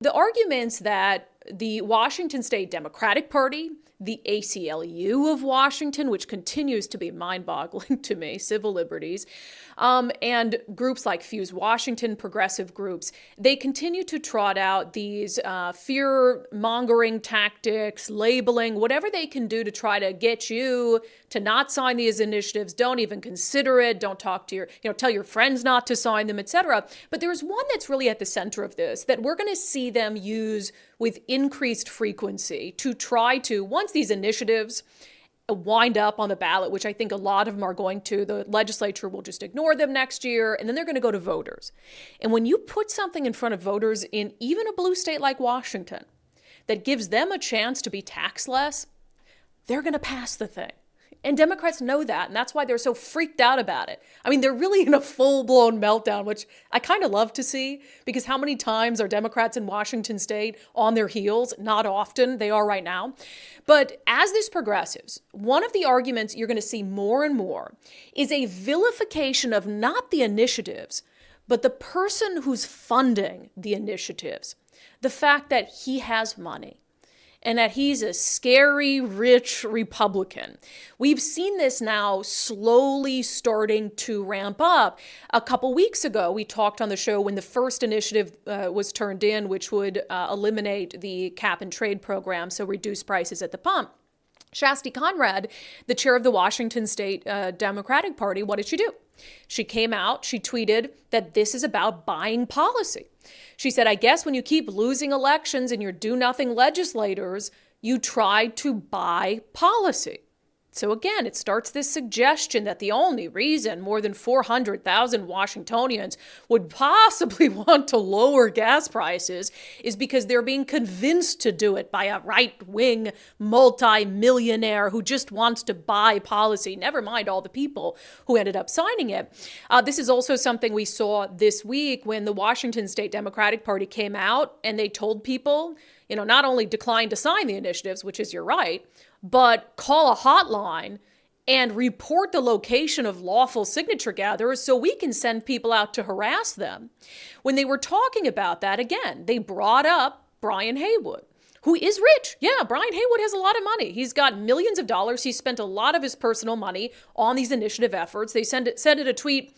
The arguments that the Washington State Democratic Party, the ACLU of Washington, which continues to be mind-boggling to me, civil liberties, and groups like Fuse Washington, progressive groups, they continue to trot out these fear-mongering tactics, labeling, whatever they can do to try to get you to not sign these initiatives, don't even consider it, don't talk to tell your friends not to sign them, etc. But there's one that's really at the center of this that we're going to see them use with increased frequency to try to, once these initiatives wind up on the ballot, which I think a lot of them are going to, the legislature will just ignore them next year, and then they're going to go to voters. And when you put something in front of voters in even a blue state like Washington that gives them a chance to be taxed less, they're going to pass the thing. And Democrats know that, and that's why they're so freaked out about it. I mean, they're really in a full-blown meltdown, which I kind of love to see, because how many times are Democrats in Washington state on their heels? Not often. They are right now. But as this progresses, one of the arguments you're going to see more and more is a vilification of not the initiatives, but the person who's funding the initiatives. The fact that he has money, and that he's a scary, rich Republican. We've seen this now slowly starting to ramp up. A couple weeks ago, we talked on the show when the first initiative was turned in, which would eliminate the cap and trade program, so reduce prices at the pump. Shasti Conrad, the chair of the Washington State Democratic Party, what did she do? She came out, she tweeted that this is about buying policy. She said, I guess when you keep losing elections and you're do-nothing legislators, you try to buy policy. So again, it starts this suggestion that the only reason more than 400,000 Washingtonians would possibly want to lower gas prices is because they're being convinced to do it by a right-wing multi-millionaire who just wants to buy policy, never mind all the people who ended up signing it. This is also something we saw this week when the Washington State Democratic Party came out and they told people, not only decline to sign the initiatives, which is your right, but call a hotline and report the location of lawful signature gatherers so we can send people out to harass them. When they were talking about that, again, they brought up Brian Haywood, who is rich. Yeah, Brian Haywood has a lot of money. He's got millions of dollars. He spent a lot of his personal money on these initiative efforts. They sent it a tweet.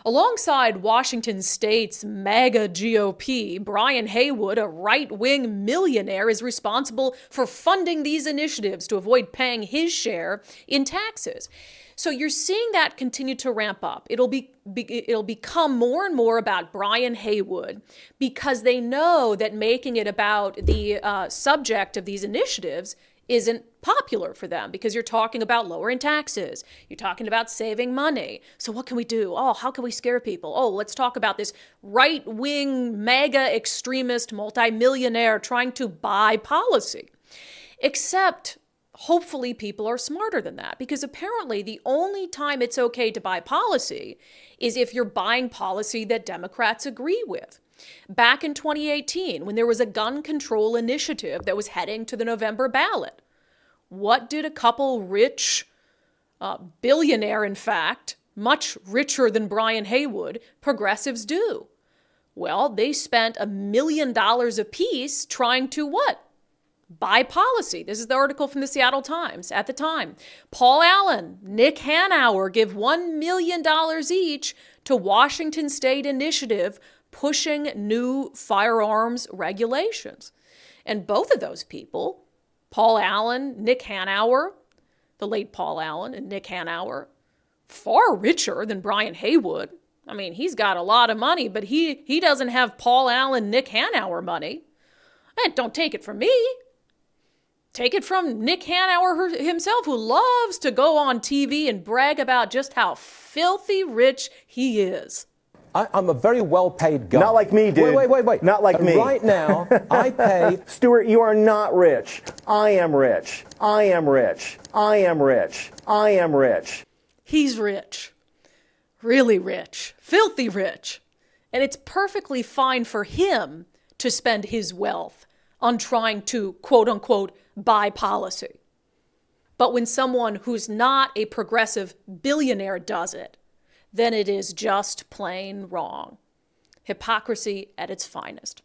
Alongside Washington State's MAGA GOP, Brian Haywood, a right-wing millionaire, is responsible for funding these initiatives to avoid paying his share in taxes. So you're seeing that continue to ramp up. It'll become more and more about Brian Haywood because they know that making it about the subject of these initiatives isn't popular for them because you're talking about lowering taxes. You're talking about saving money. So what can we do? Oh, how can we scare people? Oh, let's talk about this right-wing, mega extremist multimillionaire trying to buy policy. Except, hopefully, people are smarter than that because apparently the only time it's okay to buy policy is if you're buying policy that Democrats agree with. Back in 2018, when there was a gun control initiative that was heading to the November ballot, what did a couple rich, billionaire, in fact, much richer than Brian Haywood, progressives do? Well, they spent $1 million apiece trying to what? Buy policy. This is the article from the Seattle Times at the time. Paul Allen, Nick Hanauer give $1 million each to Washington State initiative pushing new firearms regulations. And both of those people, Paul Allen, Nick Hanauer, the late Paul Allen and Nick Hanauer, far richer than Brian Haywood. I mean, he's got a lot of money, but he doesn't have Paul Allen, Nick Hanauer money. And don't take it from me. Take it from Nick Hanauer himself, who loves to go on TV and brag about just how filthy rich he is. I'm a very well-paid guy. Not like me, dude. Wait. Not like me. Right now, I pay... Stuart, you are not rich. I am rich. I am rich. I am rich. I am rich. He's rich. Really rich. Filthy rich. And it's perfectly fine for him to spend his wealth on trying to, quote-unquote, buy policy. But when someone who's not a progressive billionaire does it, then it is just plain wrong. Hypocrisy at its finest.